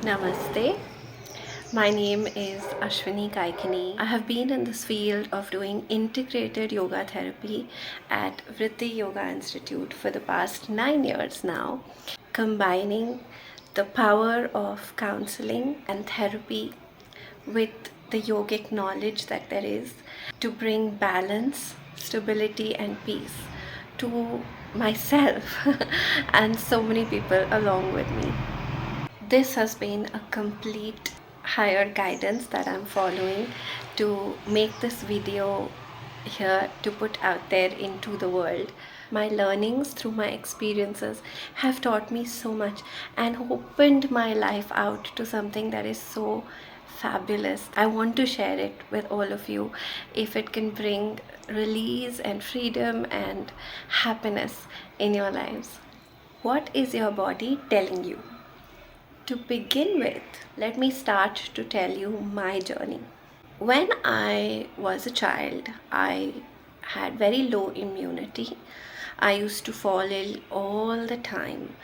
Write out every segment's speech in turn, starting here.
Namaste. My name is Ashwini Kaikini. I have been in this field of doing integrated yoga therapy at Vritti Yoga Institute for the past 9 years now, combining the power of counseling and therapy with the yogic knowledge that there is to bring balance, stability, and peace to myself and so many people along with me. This has been a complete higher guidance that I'm following to make this video here to put out there into the world. My learnings through my experiences have taught me so much and opened my life out to something that is so fabulous. I want to share it with all of you if it can bring release and freedom and happiness in your lives. What is your body telling you? To begin with, let me start to tell you my journey. When I was a child, I had very low immunity. I used to fall ill all the time.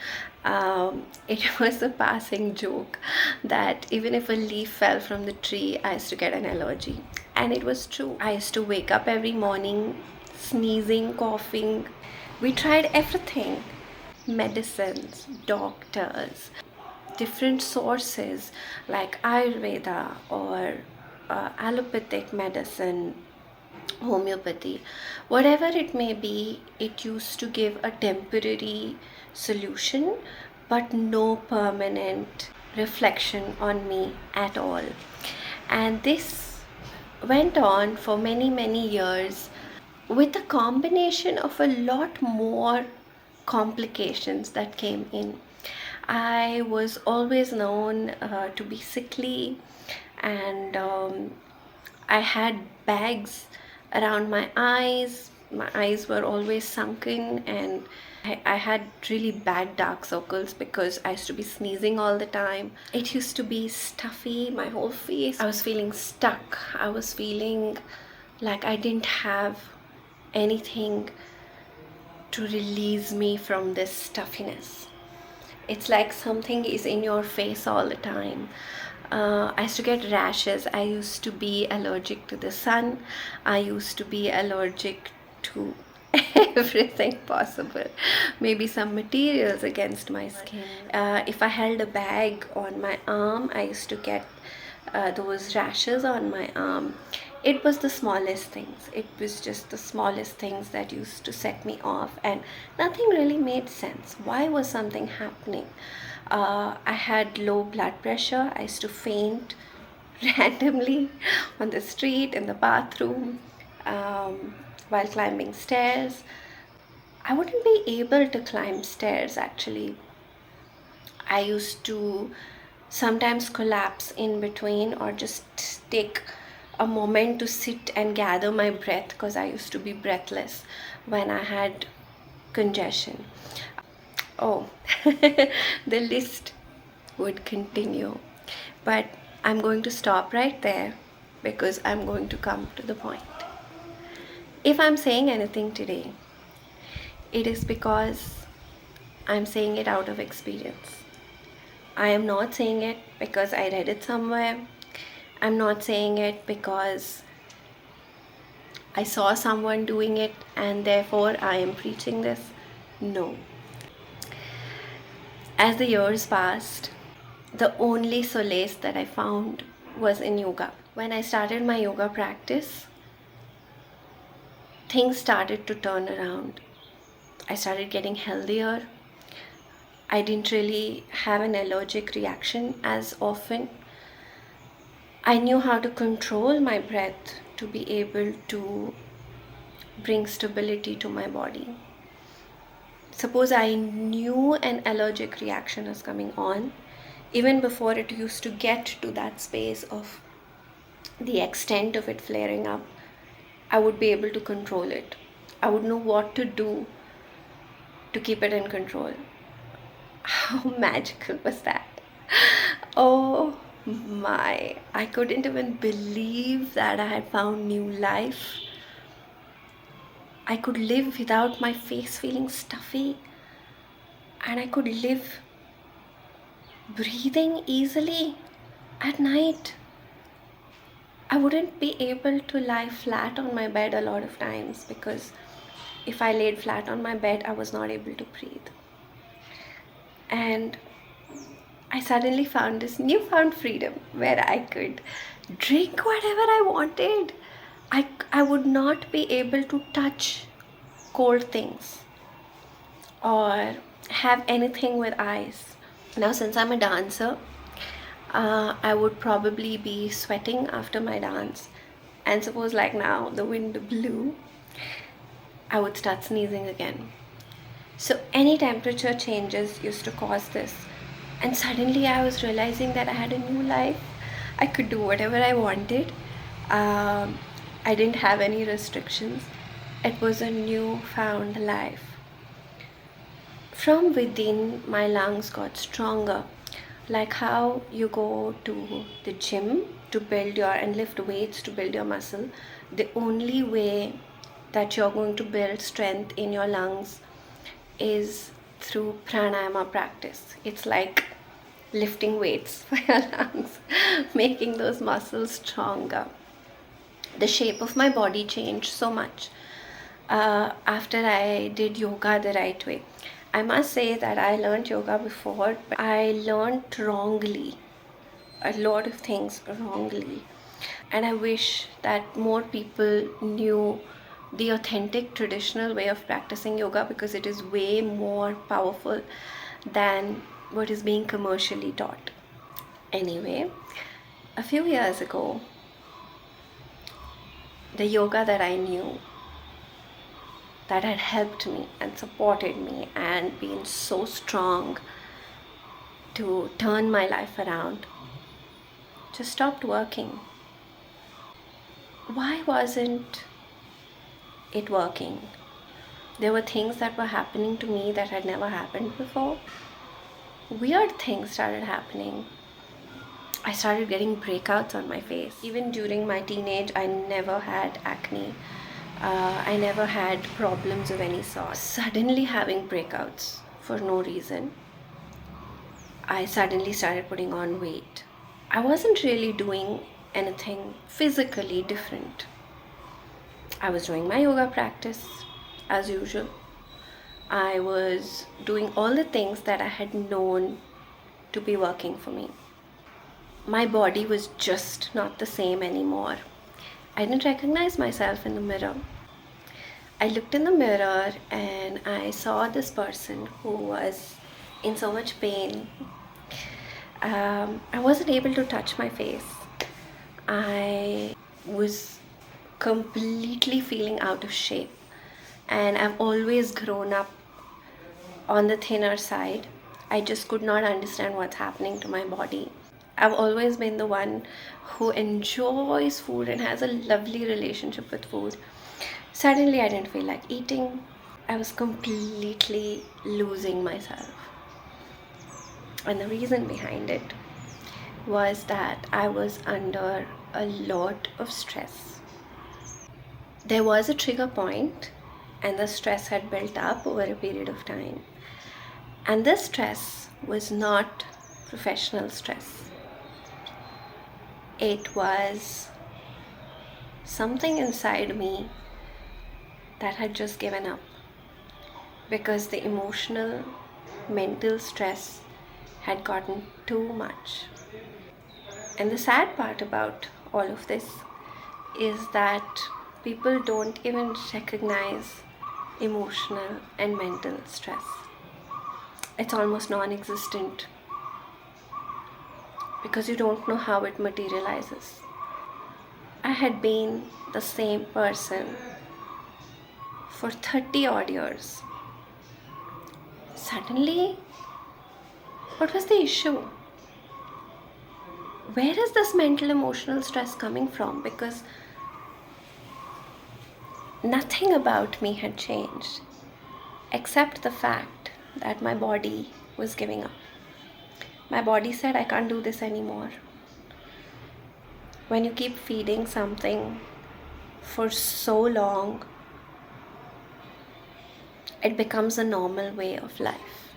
It was a passing joke that even if a leaf fell from the tree, I used to get an allergy. And it was true. I used to wake up every morning sneezing, coughing. We tried everything: medicines, doctors, different sources like Ayurveda or allopathic medicine, homeopathy, whatever it may be. It used to give a temporary solution but no permanent reflection on me at all. And this went on for many years with a combination of a lot more complications that came in. I was always known to be sickly, and I had bags around my eyes. My eyes were always sunken, and I had really bad dark circles because I used to be sneezing all the time. It used to be stuffy, my whole face. I was feeling stuck. I was feeling like I didn't have anything to release me from this stuffiness. It's like something is in your face all the time. I used to get rashes. I used to be allergic to the sun. I used to be allergic to everything possible. Maybe some materials against my skin. If I held a bag on my arm, I used to get those rashes on my arm. It was the smallest things. It was just the smallest things that used to set me off, and nothing really made sense. Why was something happening? I had low blood pressure. I used to faint randomly on the street, in the bathroom, while climbing stairs. I wouldn't be able to climb stairs actually. I used to sometimes collapse in between or just take a moment to sit and gather my breath because I used to be breathless when I had congestion. Oh, the list would continue, but I'm going to stop right there because I'm going to come to the point. If I'm saying anything today, it is because I'm saying it out of experience. I am not saying it because I read it somewhere. I'm not saying it because I saw someone doing it and therefore I am preaching this. No. As the years passed, the only solace that I found was in yoga. When I started my yoga practice, things started to turn around. I started getting healthier. I didn't really have an allergic reaction as often. I knew how to control my breath to be able to bring stability to my body. Suppose I knew an allergic reaction is coming on, even before it used to get to that space of the extent of it flaring up, I would be able to control it. I would know what to do to keep it in control. How magical was that? Oh my, I couldn't even believe that I had found new life. I could live without my face feeling stuffy, and I could live breathing easily at night. I wouldn't be able to lie flat on my bed a lot of times because if I laid flat on my bed, I was not able to breathe. And I suddenly found this newfound freedom where I could drink whatever I wanted. I would not be able to touch cold things or have anything with ice. Now, since I'm a dancer, I would probably be sweating after my dance. And suppose, like now, the wind blew, I would start sneezing again. So, any temperature changes used to cause this. And suddenly, I was realizing that I had a new life. I could do whatever I wanted. I didn't have any restrictions. It was a newfound life. From within, my lungs got stronger. Like how you go to the gym to build your and lift weights to build your muscle, the only way that you're going to build strength in your lungs is through pranayama practice. It's like lifting weights for your lungs, making those muscles stronger. The shape of my body changed so much after I did yoga the right way. I must say that I learned yoga before, but I learned wrongly, a lot of things wrongly. And I wish that more people knew the authentic traditional way of practicing yoga because it is way more powerful than what is being commercially taught. Anyway, a few years ago, the yoga that I knew that had helped me and supported me and been so strong to turn my life around just stopped working. Why wasn't it working? There were things that were happening to me that had never happened before. Weird things started happening. I started getting breakouts on my face. Even during my teenage, I never had acne. I never had problems of any sort. Suddenly having breakouts for no reason. I suddenly started putting on weight. I wasn't really doing anything physically different. I was doing my yoga practice as usual. I was doing all the things that I had known to be working for me. My body was just not the same anymore. I didn't recognize myself in the mirror. I looked in the mirror and I saw this person who was in so much pain. I wasn't able to touch my face. I was completely feeling out of shape. And I've always grown up on the thinner side. I just could not understand what's happening to my body. I've always been the one who enjoys food and has a lovely relationship with food. Suddenly, I didn't feel like eating. I was completely losing myself. And the reason behind it was that I was under a lot of stress. There was a trigger point, and the stress had built up over a period of time. And this stress was not professional stress. It was something inside me that had just given up because the emotional, mental stress had gotten too much. And the sad part about all of this is that people don't even recognize emotional and mental stress. It's almost non-existent because you don't know how it materializes. I had been the same person for 30 odd years. Suddenly, what was the issue? Where is this mental emotional stress coming from? Because nothing about me had changed except the fact that my body was giving up. My body said, I can't do this anymore. When you keep feeding something for so long, it becomes a normal way of life.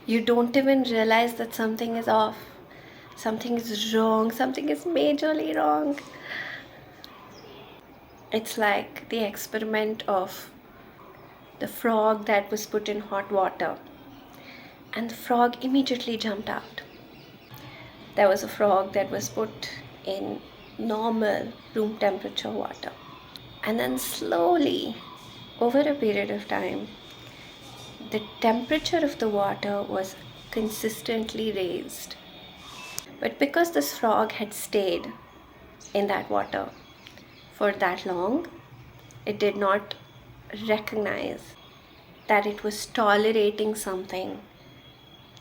You don't even realize that something is off, something is wrong, something is majorly wrong. It's like the experiment of the frog that was put in hot water, and the frog immediately jumped out. There was a frog that was put in normal room temperature water, and then slowly, over a period of time, the temperature of the water was consistently raised. But because this frog had stayed in that water for that long, it did not recognize that it was tolerating something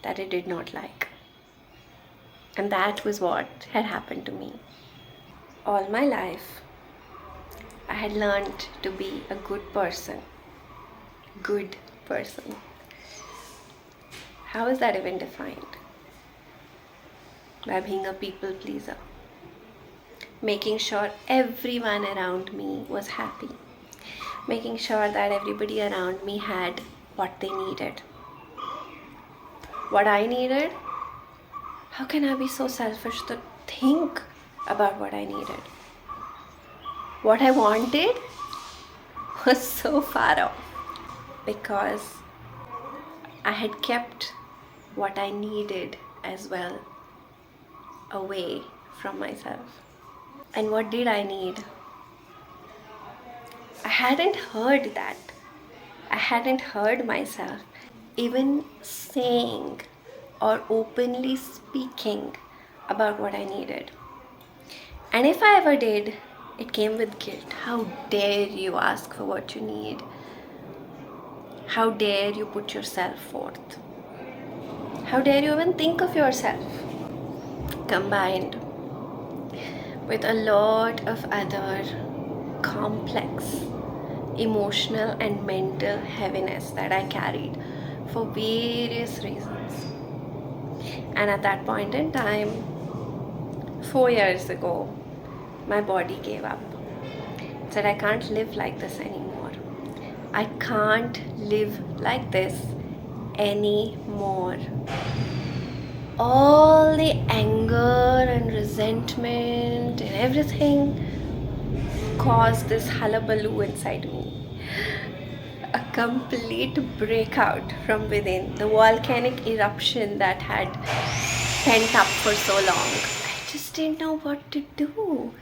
that it did not like. And that was what had happened to me. All my life, I had learned to be a good person. Good person. How is that even defined? By being a people pleaser. Making sure everyone around me was happy. Making sure that everybody around me had what they needed. What I needed? How can I be so selfish to think about what I needed? What I wanted was so far off because I had kept what I needed as well away from myself. And what did I need? I hadn't heard that. I hadn't heard myself even saying or openly speaking about what I needed. And if I ever did, it came with guilt. How dare you ask for what you need? How dare you put yourself forth? How dare you even think of yourself? Combined with a lot of other complex emotional and mental heaviness that I carried for various reasons. And at that point in time, 4 years ago, my body gave up. It said, I can't live like this anymore. I can't live like this anymore. All the anger and resentment and everything caused this hullabaloo inside me. A complete breakout from within. The volcanic eruption that had pent up for so long. I just didn't know what to do.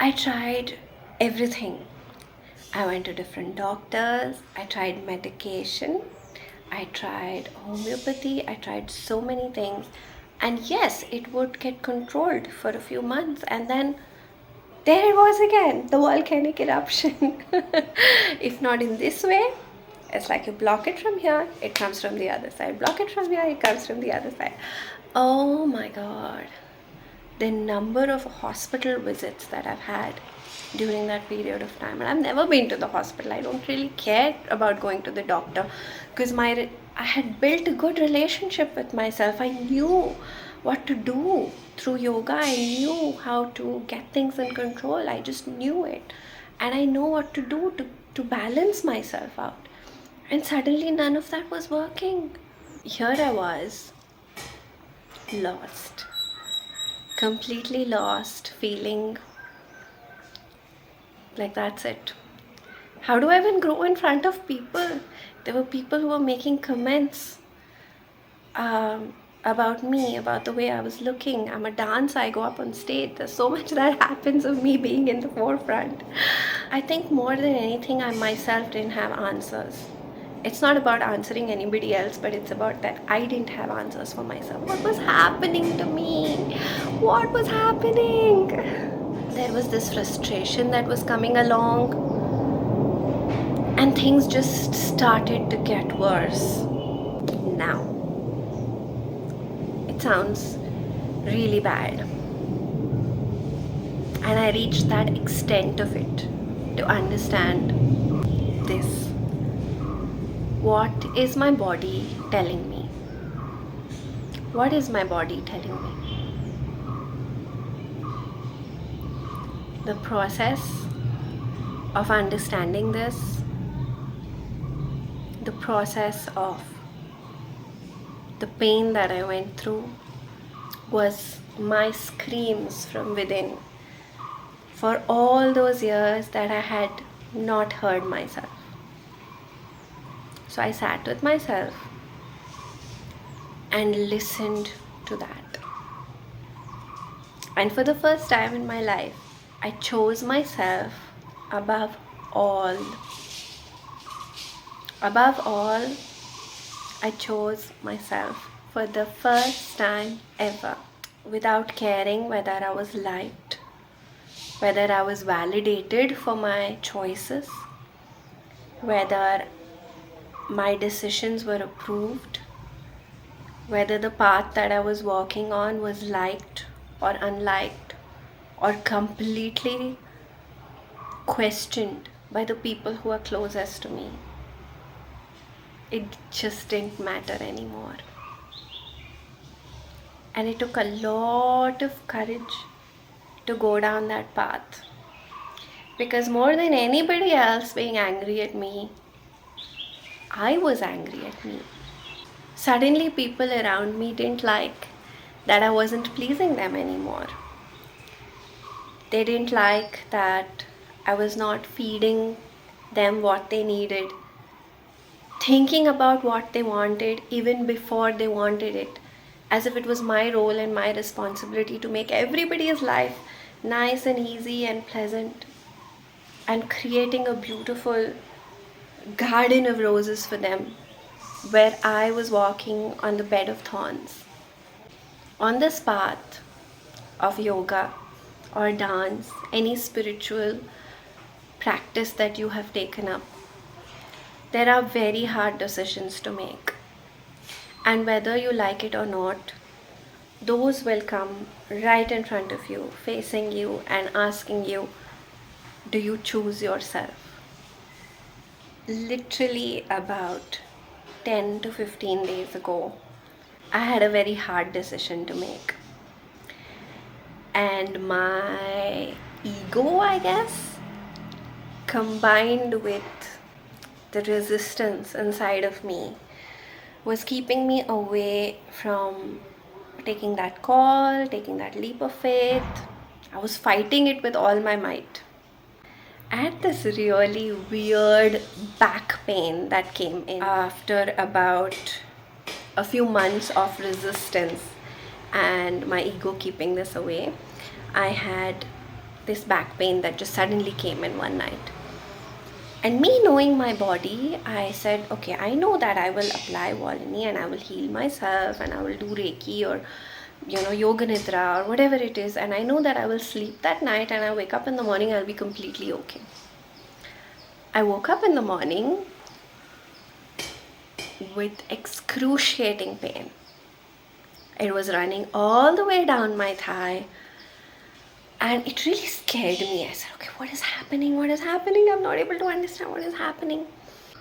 I tried everything. I went to different doctors. I tried medication. I tried homeopathy. I tried so many things. And yes, it would get controlled for a few months, and then there it was again, the volcanic eruption. If not in this way, it's like you block it from here, it comes from the other side. Block it from here, it comes from the other side. Oh my God. The number of hospital visits that I've had during that period of time. And I've never been to the hospital. I don't really care about going to the doctor because I had built a good relationship with myself. I knew what to do through yoga. I knew how to get things in control. I just knew it. And I know what to do to balance myself out. And suddenly none of that was working. Here I was, lost. Completely lost, feeling like that's it. How do I even grow in front of people? There were people who were making comments about me, about the way I was looking. I'm a dancer, I go up on stage. There's so much that happens of me being in the forefront. I think more than anything, I myself didn't have answers. It's not about answering anybody else, but it's about that I didn't have answers for myself. What was happening to me? What was happening? There was this frustration that was coming along, and things just started to get worse. Now, it sounds really bad, and I reached that extent of it to understand this. What is my body telling me? What is my body telling me? The process of understanding this, the process of the pain that I went through was my screams from within for all those years that I had not heard myself. So I sat with myself and listened to that. And for the first time in my life, I chose myself above all. Above all, I chose myself for the first time ever, without caring whether I was liked, whether I was validated for my choices, whether my decisions were approved, whether the path that I was walking on was liked or unliked or completely questioned by the people who are closest to me. It just didn't matter anymore. And it took a lot of courage to go down that path. Because more than anybody else being angry at me, I was angry at me. Suddenly, people around me didn't like that I wasn't pleasing them anymore. They didn't like that I was not feeding them what they needed, thinking about what they wanted even before they wanted it, as if it was my role and my responsibility to make everybody's life nice and easy and pleasant, and creating a beautiful garden of roses for them where I was walking on the bed of thorns. On this path of yoga or dance, any spiritual practice that you have taken up, there are very hard decisions to make. And whether you like it or not, those will come right in front of you, facing you and asking you, do you choose yourself? Literally about 10 to 15 days ago, I had a very hard decision to make. And my ego, I guess, combined with the resistance inside of me, was keeping me away from taking that call, taking that leap of faith. I was fighting it with all my might. I had this really weird back pain that came in after about a few months of resistance and my ego keeping this away. I had this back pain that just suddenly came in one night. And me knowing my body, I said, okay, I know that I will apply Volini and I will heal myself and I will do Reiki or Yoga Nidra or whatever it is. And I know that I will sleep that night and I wake up in the morning, I'll be completely okay. I woke up in the morning with excruciating pain. It was running all the way down my thigh. And it really scared me. I said, okay, what is happening? What is happening? I'm not able to understand what is happening.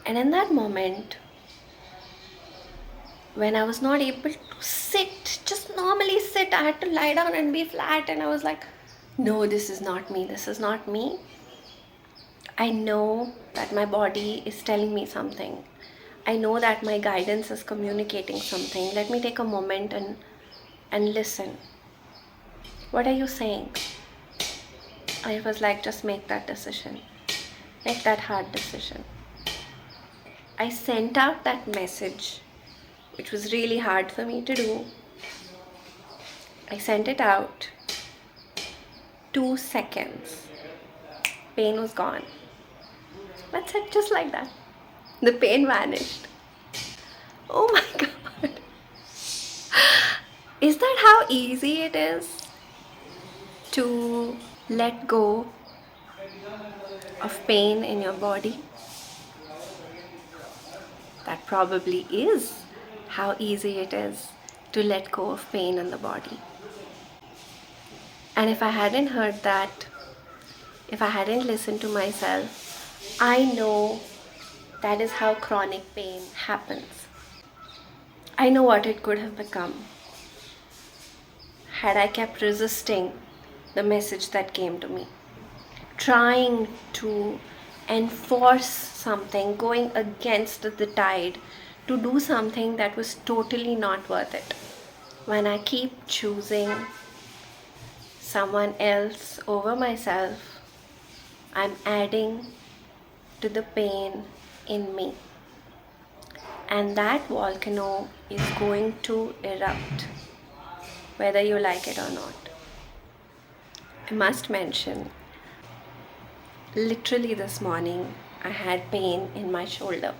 And in that moment, when I was not able to sit, just normally sit, I had to lie down and be flat. And I was like, no, this is not me. This is not me. I know that my body is telling me something. I know that my guidance is communicating something. Let me take a moment and listen. What are you saying? I was like, just make that decision. Make that hard decision. I sent out that message, which was really hard for me to do. I sent it out. 2 seconds. Pain was gone. That's it, just like that. The pain vanished. Oh my God. Is that how easy it is to let go of pain in your body? That probably is how easy it is to let go of pain in the body. And if I hadn't heard that, if I hadn't listened to myself, I know that is how chronic pain happens. I know what it could have become had I kept resisting the message that came to me, trying to enforce something, going against the tide, to do something that was totally not worth it. When I keep choosing someone else over myself, I'm adding to the pain in me. And that volcano is going to erupt, whether you like it or not. I must mention, literally this morning, I had pain in my shoulder.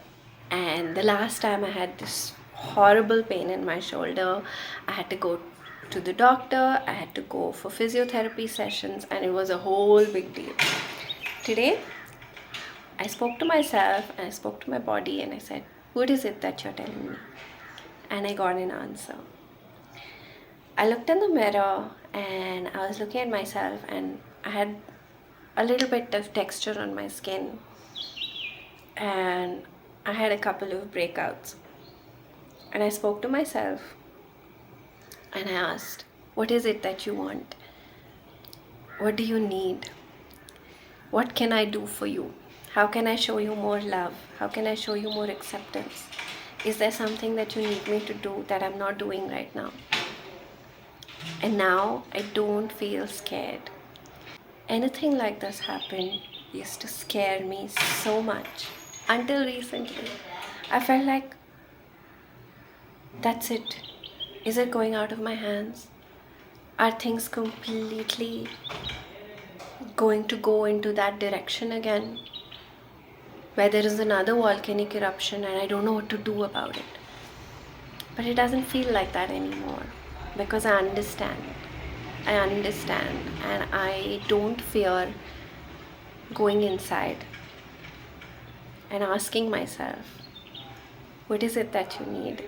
And the last time I had this horrible pain in my shoulder, I had to go to the doctor, I had to go for physiotherapy sessions, and it was a whole big deal. Today, I spoke to myself and I spoke to my body and I said, what is it that you're telling me? And I got an answer. I looked in the mirror and I was looking at myself, and I had a little bit of texture on my skin, and I had a couple of breakouts. And I spoke to myself and I asked, what is it that you want? What do you need? What can I do for you? How can I show you more love? How can I show you more acceptance? Is there something that you need me to do that I'm not doing right now? And now I don't feel scared. Anything like this happened used to scare me so much. Until recently, I felt like, that's it. Is it going out of my hands? Are things completely going to go into that direction again, where there is another volcanic eruption and I don't know what to do about it? But it doesn't feel like that anymore, because I understand, and I don't fear going inside and asking myself, what is it that you need?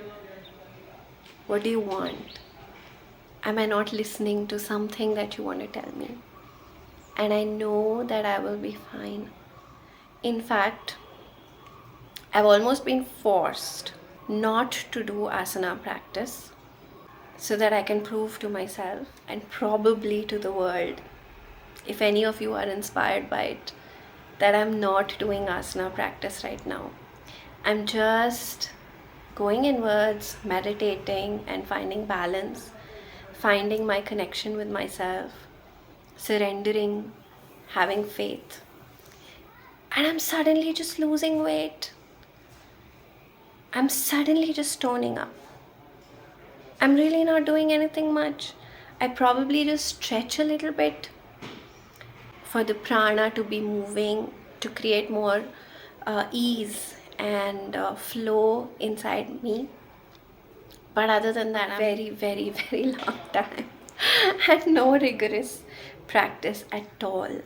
What do you want? Am I not listening to something that you want to tell me? And I know that I will be fine. In fact, I've almost been forced not to do asana practice so that I can prove to myself and probably to the world, if any of you are inspired by it, that I'm not doing asana practice right now. I'm just going inwards, meditating and finding balance, finding my connection with myself, surrendering, having faith. And I'm suddenly just losing weight. I'm suddenly just toning up. I'm really not doing anything much. I probably just stretch a little bit for the prana to be moving, to create more ease and flow inside me. But other than that, I'm very, very, very long time and no rigorous practice at all.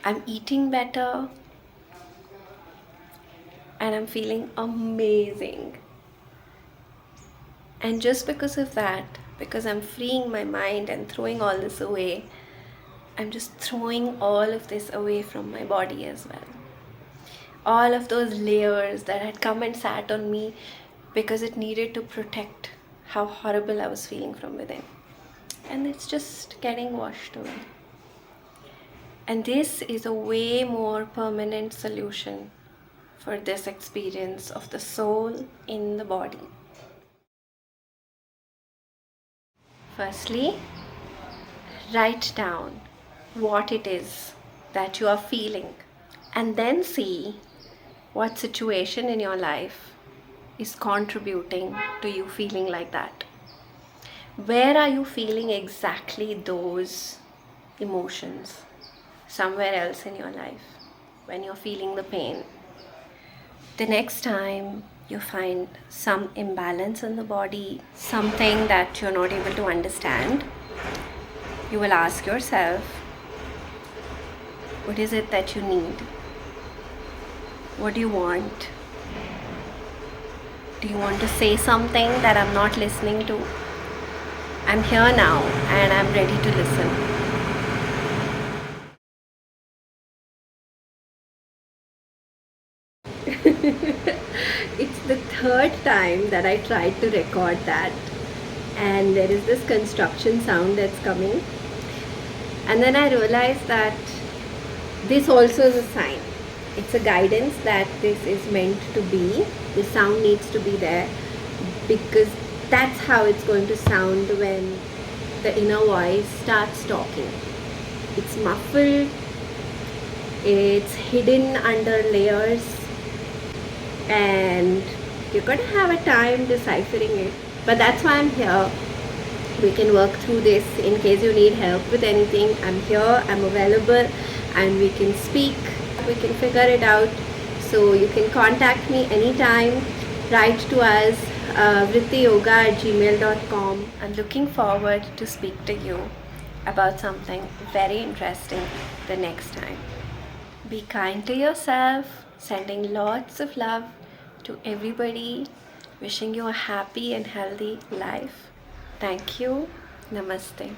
I'm eating better and I'm feeling amazing. And just because of that, because I'm freeing my mind and throwing all this away, I'm just throwing all of this away from my body as well. All of those layers that had come and sat on me because it needed to protect how horrible I was feeling from within. And it's just getting washed away. And this is a way more permanent solution for this experience of the soul in the body. Firstly, write down what it is that you are feeling, and then see what situation in your life is contributing to you feeling like that. Where are you feeling exactly those emotions? Somewhere else in your life, when you're feeling the pain. The next time you find some imbalance in the body, something that you're not able to understand, you will ask yourself, what is it that you need? What do you want? Do you want to say something that I'm not listening to? I'm here now and I'm ready to listen. It's the third time that I tried to record that, and there is this construction sound that's coming, and then I realized that this also is a sign. It's a guidance that this is meant to be. The sound needs to be there because that's how it's going to sound when the inner voice starts talking. It's muffled, it's hidden under layers, and you're going to have a time deciphering it. But that's why I'm here. We can work through this. In case you need help with anything, I'm here, I'm available, and we can speak, we can figure it out. So you can contact me anytime. Write to us, vrittiyoga@gmail.com. I'm looking forward to speak to you about something very interesting the next time. Be kind to yourself, sending lots of love to everybody, wishing you a happy and healthy life. Thank you. Namaste.